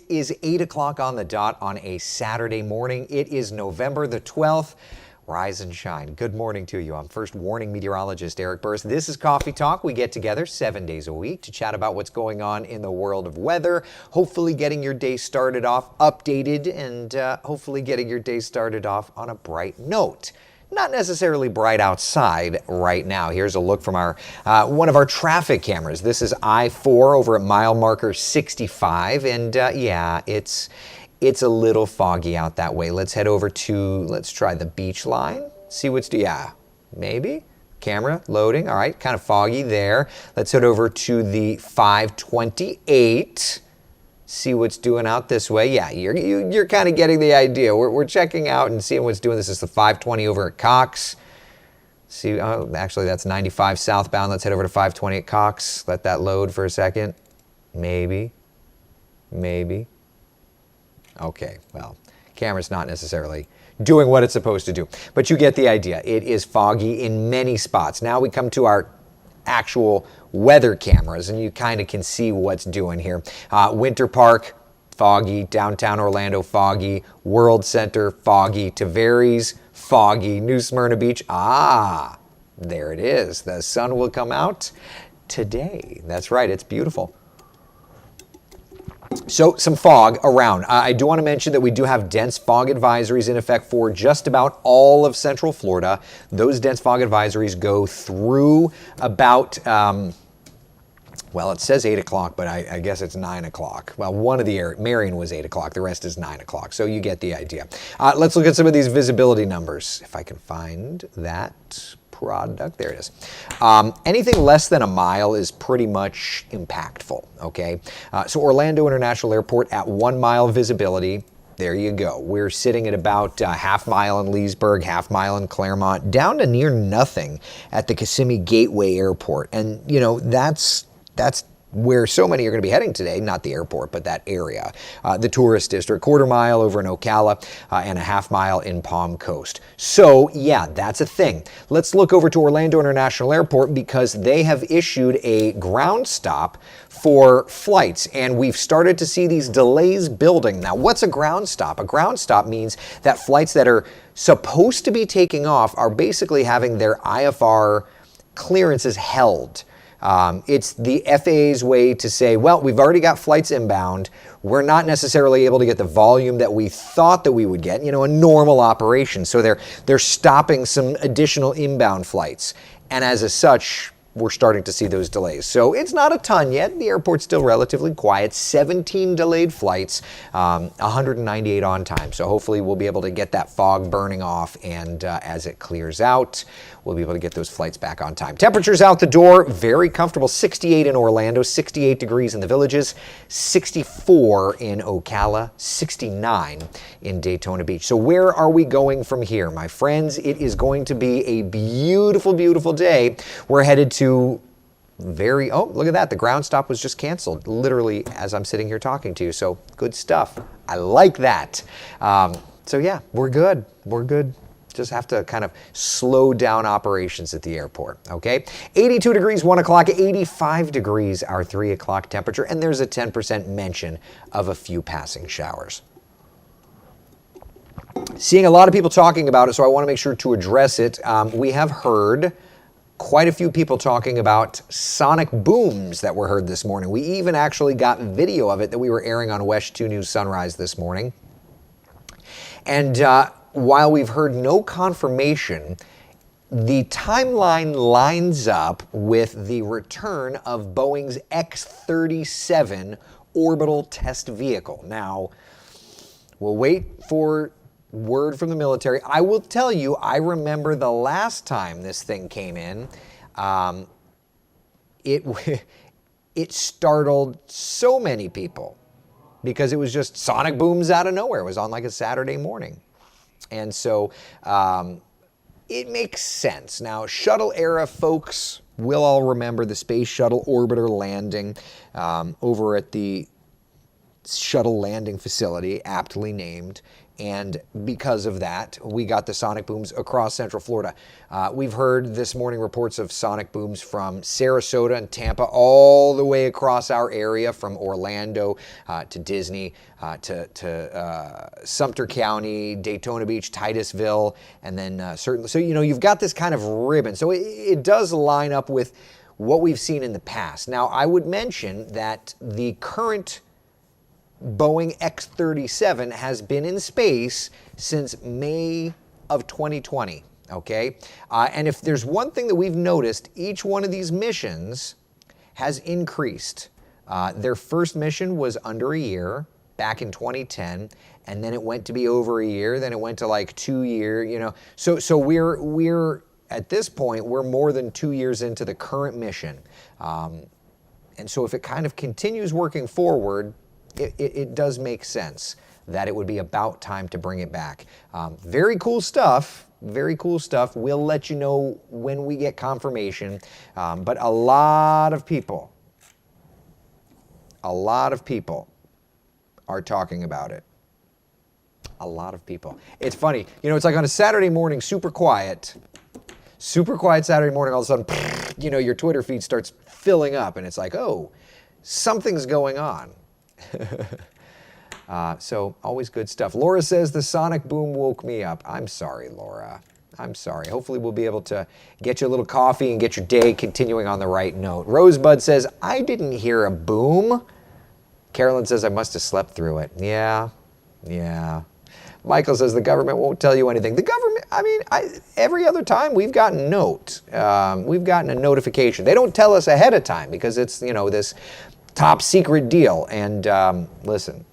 is 8 o'clock on the dot on a Saturday morning. It is November the 12th. Rise and shine. Good morning to you. I'm first warning meteorologist Eric Burris. This is Coffee Talk. We get together 7 days a week to chat about what's going on in the world of weather, hopefully getting your day started off updated and hopefully getting your day started off on a bright note. Not necessarily bright outside right now. Here's a look from our one of our traffic cameras. This is I-4 over at mile marker 65, and yeah, it's a little foggy out that way. Let's head over to, let's try the beach line. See what's, yeah, maybe. Camera loading, all right, kind of foggy there. Let's head over to the 528. See what's doing out this way. Yeah, you're kind of getting the idea. We're checking out and seeing what's doing. This is the 520 over at Cox. See, oh, actually that's 95 southbound. Let's head over to 520 at Cox. Let that load for a second. Maybe. Okay, well, camera's not necessarily doing what it's supposed to do, but you get the idea. It is foggy in many spots. Now we come to our actual weather cameras, and you kind of can see what's doing here. Winter Park, foggy. Downtown Orlando, foggy. World Center, foggy. Tavares, foggy. New Smyrna Beach, there it is. The sun will come out today. That's right, it's beautiful. So some fog around. I do want to mention that we do have dense fog advisories in effect for just about all of Central Florida. Those dense fog advisories go through about, well, it says 8 o'clock, but I guess it's 9 o'clock. Well, one of the areas, Marion was 8 o'clock, the rest is 9 o'clock, so you get the idea. Let's look at some of these visibility numbers, if I can find that product. There it is. Anything less than a mile is pretty much impactful, okay? So Orlando International Airport at 1 mile visibility. There you go. We're sitting at about half mile in Leesburg, half mile in Claremont, down to near nothing at the Kissimmee Gateway Airport. And, you know, that's where so many are going to be heading today, not the airport, but that area. The tourist district, quarter mile over in Ocala and a half mile in Palm Coast. So yeah, that's a thing. Let's look over to Orlando International Airport because they have issued a ground stop for flights, and we've started to see these delays building. Now, what's a ground stop? A ground stop means that flights that are supposed to be taking off are basically having their IFR clearances held. It's the FAA's way to say, well, we've already got flights inbound. We're not necessarily able to get the volume that we thought that we would get, you know, a normal operation. So they're stopping some additional inbound flights. And as such, we're starting to see those delays. So it's not a ton yet. The airport's still relatively quiet. 17 delayed flights, 198 on time. So hopefully we'll be able to get that fog burning off, and as it clears out, we'll be able to get those flights back on time. Temperatures out the door, very comfortable. 68 in Orlando, 68 degrees in the Villages, 64 in Ocala, 69 in Daytona Beach. So where are we going from here, my friends? It is going to be a beautiful, beautiful day. We're headed to oh, look at that. The ground stop was just canceled, literally as I'm sitting here talking to you. So good stuff. I like that. So yeah, we're good. We're good. Just have to kind of slow down operations at the airport, okay? 82 degrees, 1 o'clock, 85 degrees, our 3 o'clock temperature, and there's a 10% mention of a few passing showers. Seeing a lot of people talking about it, so I want to make sure to address it. We have heard quite a few people talking about sonic booms that were heard this morning. We even actually got video of it that we were airing on WESH 2 News Sunrise this morning. And while we've heard no confirmation, the timeline lines up with the return of Boeing's X-37 orbital test vehicle. Now, we'll wait for word from the military. I will tell you, I remember the last time this thing came in, it startled so many people because it was just sonic booms out of nowhere. It was on like a Saturday morning. And so it makes sense. Now, shuttle era folks will all remember the Space Shuttle Orbiter landing over at the Shuttle Landing Facility, aptly named. And because of that, we got the sonic booms across Central Florida. We've heard this morning reports of sonic booms from Sarasota and Tampa all the way across our area, from Orlando to Disney to Sumter County, Daytona Beach, Titusville, and then certainly. So, you've got this kind of ribbon. So it does line up with what we've seen in the past. Now, I would mention that the current Boeing X-37 has been in space since May of 2020, okay? And if there's one thing that we've noticed, each one of these missions has increased. Their first mission was under a year back in 2010, and then it went to be over a year, then it went to like 2 years, So we're at this point, we're more than 2 years into the current mission. And so if it kind of continues working forward, it does make sense that it would be about time to bring it back. Very cool stuff. Very cool stuff. We'll let you know when we get confirmation. But a lot of people are talking about it. A lot of people. It's funny. It's like on a Saturday morning, super quiet Saturday morning, all of a sudden, your Twitter feed starts filling up, and it's like, oh, something's going on. So always good stuff. Laura says the sonic boom woke me up. I'm sorry, Laura. I'm sorry. Hopefully we'll be able to get you a little coffee and get your day continuing on the right note. Rosebud says, I didn't hear a boom. Carolyn says, I must have slept through it. Yeah. Michael says the government won't tell you anything. The government, every other time we've gotten a note. We've gotten a notification. They don't tell us ahead of time because it's, this top secret deal. And listen,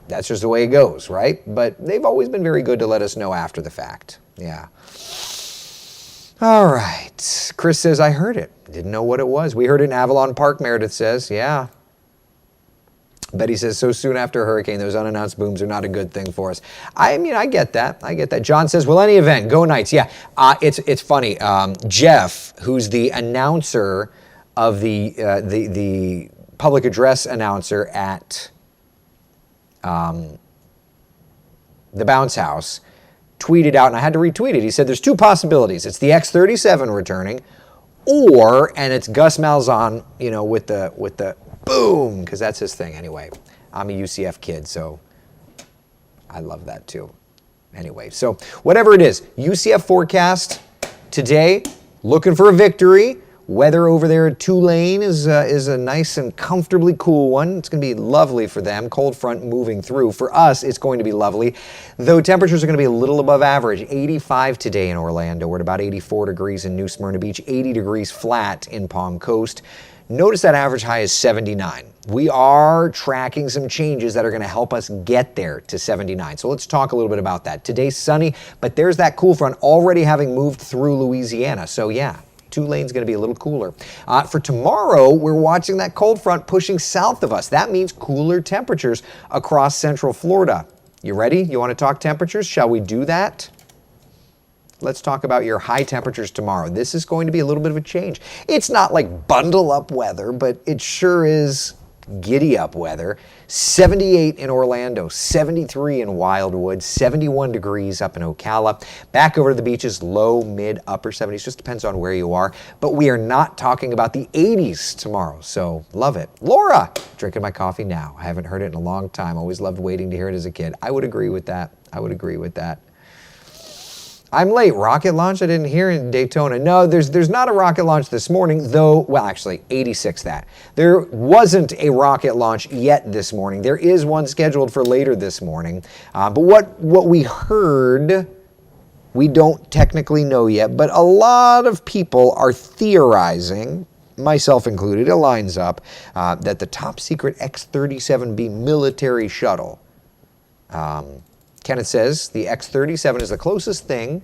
that's just the way it goes, right? But they've always been very good to let us know after the fact. Yeah. All right. Chris says, I heard it. Didn't know what it was. We heard it in Avalon Park, Meredith says. Yeah. Betty says, so soon after a hurricane, those unannounced booms are not a good thing for us. I get that. John says, well, any event, go Knights. Yeah, it's funny. Jeff, who's the announcer of the public address announcer at the Bounce House, tweeted out, and I had to retweet it. He said there's two possibilities. It's the X-37 returning, and it's Gus Malzahn, with the boom, because that's his thing anyway. I'm a UCF kid, so I love that too. Anyway, so whatever it is, UCF forecast today, looking for a victory. Weather over there at Tulane is a nice and comfortably cool one. It's going to be lovely for them. Cold front moving through. For us, it's going to be lovely, though temperatures are going to be a little above average. 85 today in Orlando. We're at about 84 degrees in New Smyrna Beach, 80 degrees flat in Palm Coast. Notice that average high is 79. We are tracking some changes that are going to help us get there to 79. So let's talk a little bit about that. Today's sunny, but there's that cool front already having moved through Louisiana. So yeah, Tulane's going to be a little cooler. For tomorrow, we're watching that cold front pushing south of us. That means cooler temperatures across Central Florida. You ready? You want to talk temperatures? Shall we do that? Let's talk about your high temperatures tomorrow. This is going to be a little bit of a change. It's not like bundle up weather, but it sure is giddy up weather. 78 in Orlando, 73 in Wildwood, 71 degrees up in Ocala. Back over to the beaches, low, mid, upper 70s. Just depends on where you are. But we are not talking about the 80s tomorrow, so love it. Laura, drinking my coffee now. I haven't heard it in a long time. Always loved waiting to hear it as a kid. I would agree with that. I'm late. Rocket launch? I didn't hear in Daytona. No, there's not a rocket launch this morning, though. Well, actually, 86 that. There wasn't a rocket launch yet this morning. There is one scheduled for later this morning. But what we heard, we don't technically know yet, but a lot of people are theorizing, myself included, it lines up, that the top secret X-37B military shuttle, Kenneth says the X-37 is the closest thing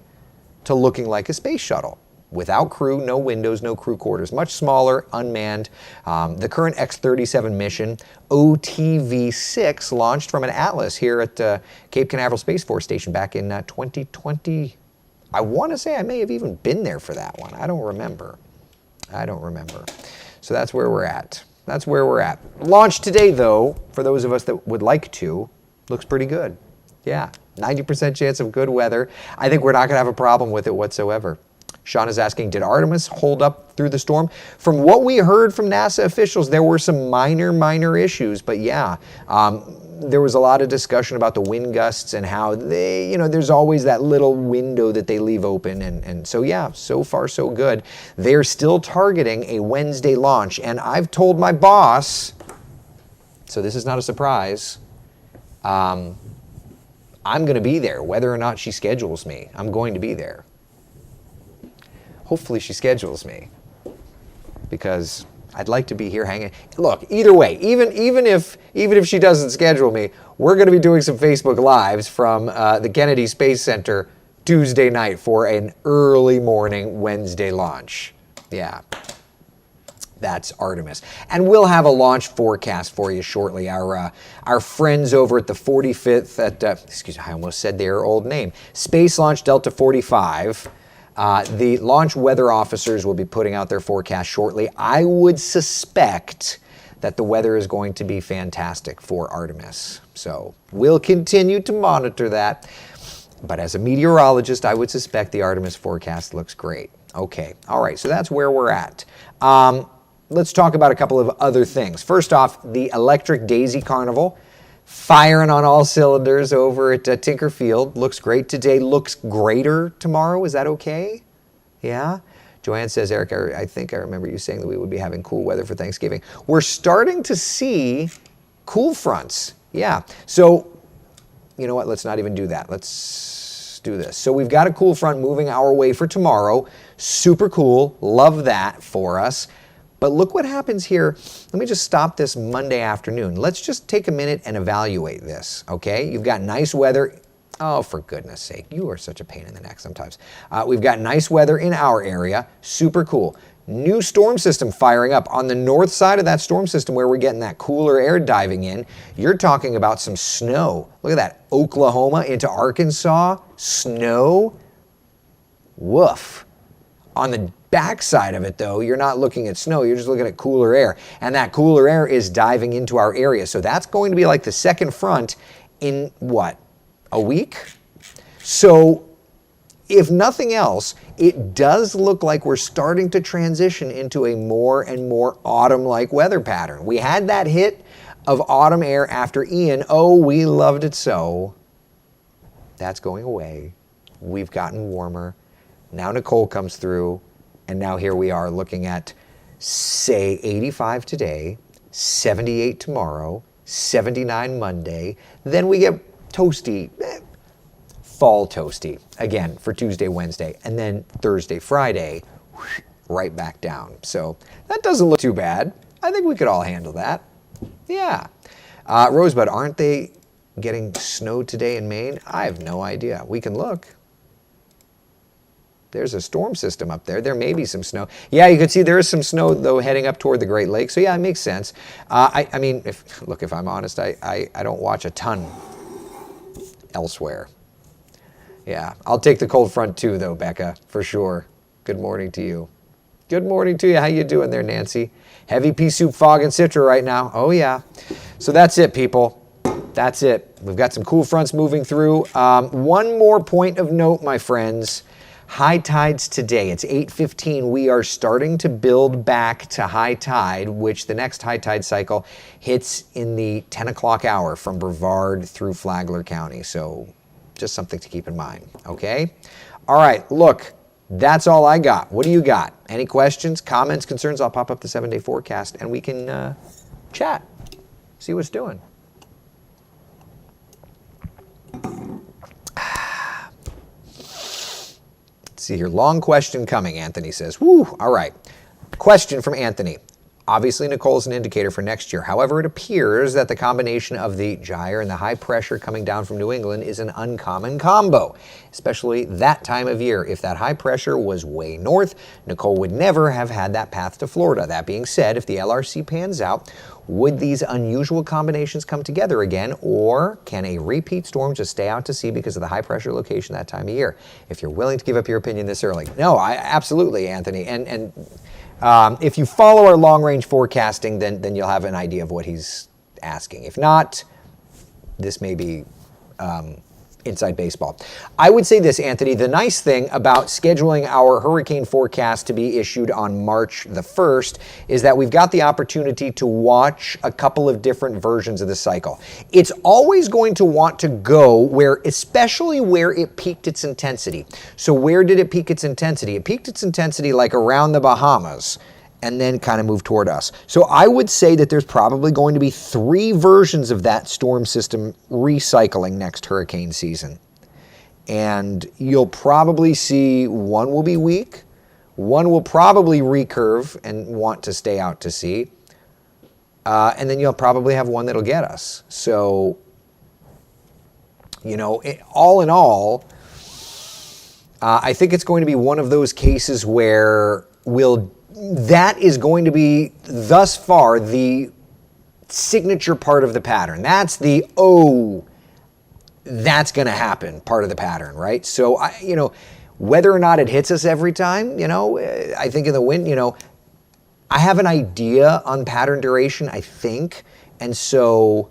to looking like a space shuttle. Without crew, no windows, no crew quarters. Much smaller, unmanned. The current X-37 mission, OTV-6, launched from an Atlas here at Cape Canaveral Space Force Station back in 2020. I want to say I may have even been there for that one. I don't remember. So that's where we're at. Launch today, though, for those of us that would like to, looks pretty good. Yeah, 90% chance of good weather. I think we're not going to have a problem with it whatsoever. Sean is asking, did Artemis hold up through the storm? From what we heard from NASA officials, there were some minor issues, but yeah, there was a lot of discussion about the wind gusts and how they, there's always that little window that they leave open. And so yeah, so far so good. They're still targeting a Wednesday launch. And I've told my boss, so this is not a surprise, I'm going to be there, whether or not she schedules me. I'm going to be there. Hopefully she schedules me, because I'd like to be here hanging. Look, either way, even if she doesn't schedule me, we're going to be doing some Facebook Lives from the Kennedy Space Center Tuesday night for an early morning Wednesday launch. Yeah, that's Artemis. And we'll have a launch forecast for you shortly. Our friends over at the 45th, excuse me, I almost said their old name, Space Launch Delta 45, the launch weather officers will be putting out their forecast shortly. I would suspect that the weather is going to be fantastic for Artemis. So we'll continue to monitor that. But as a meteorologist, I would suspect the Artemis forecast looks great. Okay, all right, so that's where we're at. Let's talk about a couple of other things. First off, the Electric Daisy Carnival, firing on all cylinders over at Tinker Field. Looks great today, looks greater tomorrow. Is that okay? Yeah? Joanne says, Eric, I think I remember you saying that we would be having cool weather for Thanksgiving. We're starting to see cool fronts. Yeah. So, you know what? Let's not even do that. Let's do this. So we've got a cool front moving our way for tomorrow. Super cool. Love that for us. But look what happens here. Let me just stop this Monday afternoon. Let's just take a minute and evaluate this, okay? You've got nice weather. Oh, for goodness sake, you are such a pain in the neck sometimes. We've got nice weather in our area. Super cool. New storm system firing up. On the north side of that storm system where we're getting that cooler air diving in, you're talking about some snow. Look at that. Oklahoma into Arkansas. Snow. Woof. On the backside of it, though, you're not looking at snow, you're just looking at cooler air. And that cooler air is diving into our area. So that's going to be like the second front in, what, a week? So if nothing else, it does look like we're starting to transition into a more and more autumn-like weather pattern. We had that hit of autumn air after Ian. Oh, we loved it so. That's going away. We've gotten warmer. Now Nicole comes through. And now here we are looking at, say, 85 today, 78 tomorrow, 79 Monday. Then we get toasty, fall toasty, again, for Tuesday, Wednesday. And then Thursday, Friday, right back down. So that doesn't look too bad. I think we could all handle that. Yeah. Rosebud, aren't they getting snow today in Maine? I have no idea. We can look. There's a storm system up there. There may be some snow. Yeah, you can see there is some snow, though, heading up toward the Great Lakes. So, yeah, it makes sense. I mean, if I'm honest, I don't watch a ton elsewhere. Yeah, I'll take the cold front, too, though, Becca, for sure. Good morning to you. Good morning to you. How you doing there, Nancy? Heavy pea soup, fog, and citra right now. Oh, yeah. So that's it, people. That's it. We've got some cool fronts moving through. One more point of note, my friends. High tides today. It's 8:15. We are starting to build back to high tide, which the next high tide cycle hits in the 10 o'clock hour from Brevard through Flagler County. So just something to keep in mind, okay? All right, look, that's all I got. What do you got? Any questions, comments, concerns? I'll pop up the 7-day forecast and we can chat, see what's doing. See here, long question coming, Anthony says. Woo, all right. Question from Anthony. Obviously, Nicole's an indicator for next year. However, it appears that the combination of the gyre and the high pressure coming down from New England is an uncommon combo, especially that time of year. If that high pressure was way north, Nicole would never have had that path to Florida. That being said, if the LRC pans out, would these unusual combinations come together again, or can a repeat storm just stay out to sea because of the high pressure location that time of year? If you're willing to give up your opinion this early. No, absolutely, Anthony. And if you follow our long-range forecasting, then you'll have an idea of what he's asking. If not, this may be inside baseball. I would say this, Anthony, the nice thing about scheduling our hurricane forecast to be issued on March the 1st is that we've got the opportunity to watch a couple of different versions of the cycle. It's always going to want to go especially where it peaked its intensity. So where did it peak its intensity? It peaked its intensity like around the Bahamas, and then kind of move toward us. So I would say that there's probably going to be 3 versions of that storm system recycling next hurricane season. And you'll probably see one will be weak, one will probably recurve and want to stay out to sea, and then you'll probably have one that'll get us. So, all in all, I think it's going to be one of those cases where that is going to be, thus far, the signature part of the pattern. That's the, that's going to happen part of the pattern, right? So, whether or not it hits us every time, I think in the wind, I have an idea on pattern duration, I think. And so,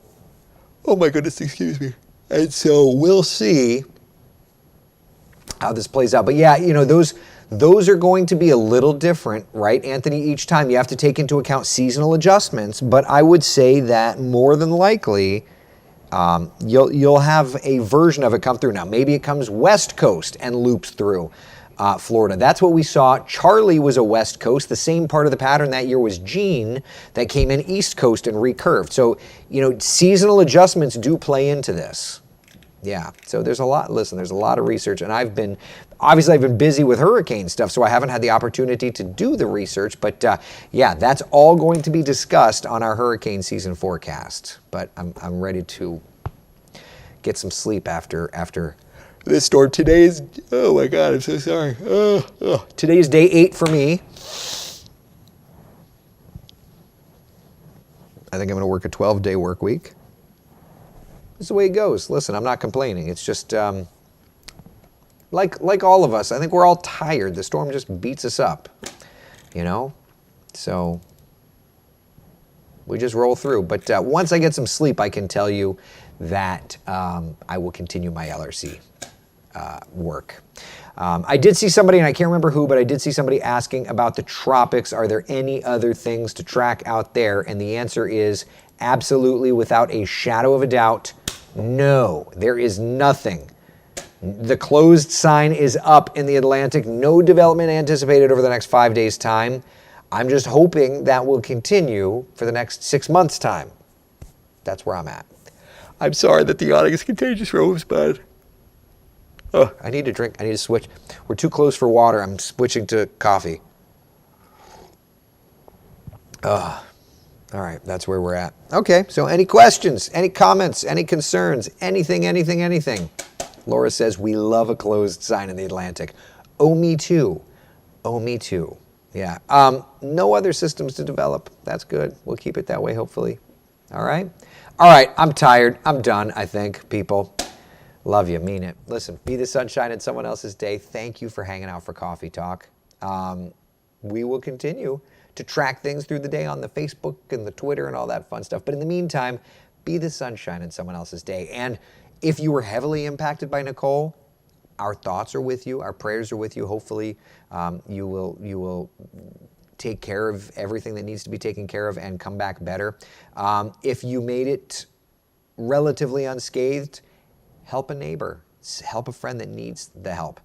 oh my goodness, excuse me. And so we'll see how this plays out. But yeah, those are going to be a little different, right, Anthony? Each time you have to take into account seasonal adjustments, but I would say that more than likely you'll have a version of it come through. Now, maybe it comes west coast and loops through Florida. That's what we saw. Charlie was a west coast. The same part of the pattern that year was Jean that came in east coast and recurved. So, seasonal adjustments do play into this. Yeah, so there's a lot of research, and I've been busy with hurricane stuff, so I haven't had the opportunity to do the research, but yeah, that's all going to be discussed on our hurricane season forecast. But I'm ready to get some sleep after this storm. Today is, oh my God, I'm so sorry. Today is day 8 for me. I think I'm going to work a 12-day work week. That's the way it goes. Listen, I'm not complaining. It's just like all of us. I think we're all tired. The storm just beats us up, So we just roll through. But once I get some sleep, I can tell you that I will continue my LRC work. I did see somebody, and I can't remember who, but I did see somebody asking about the tropics. Are there any other things to track out there? And the answer is absolutely, without a shadow of a doubt, no, there is nothing. The closed sign is up in the Atlantic. No development anticipated over the next 5 days' time. I'm just hoping that will continue for the next 6 months' time. That's where I'm at. I'm sorry that the yawning is contagious, Rosebud. Oh, I need to drink. I need to switch. We're too close for water. I'm switching to coffee. All right, that's where we're at. Okay, so any questions, any comments, any concerns, anything? Laura says, we love a closed sign in the Atlantic. Oh, me too. Yeah. No other systems to develop. That's good. We'll keep it that way, hopefully. All right, I'm tired. I'm done, I think, people. Love you, mean it. Listen, be the sunshine in someone else's day. Thank you for hanging out for Coffee Talk. We will continue to track things through the day on the Facebook and the Twitter and all that fun stuff. But in the meantime, be the sunshine in someone else's day. And if you were heavily impacted by Nicole, our thoughts are with you. Our prayers are with you. Hopefully, you will take care of everything that needs to be taken care of and come back better. If you made it relatively unscathed, help a neighbor. Help a friend that needs the help.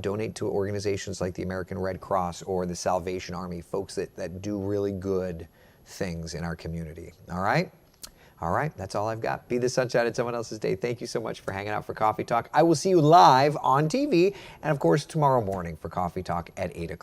Donate to organizations like the American Red Cross or the Salvation Army, folks that do really good things in our community. All right, that's all I've got. Be the sunshine in someone else's day. Thank you so much for hanging out for Coffee Talk. I will see you live on TV and, of course, tomorrow morning for Coffee Talk at 8 o'clock.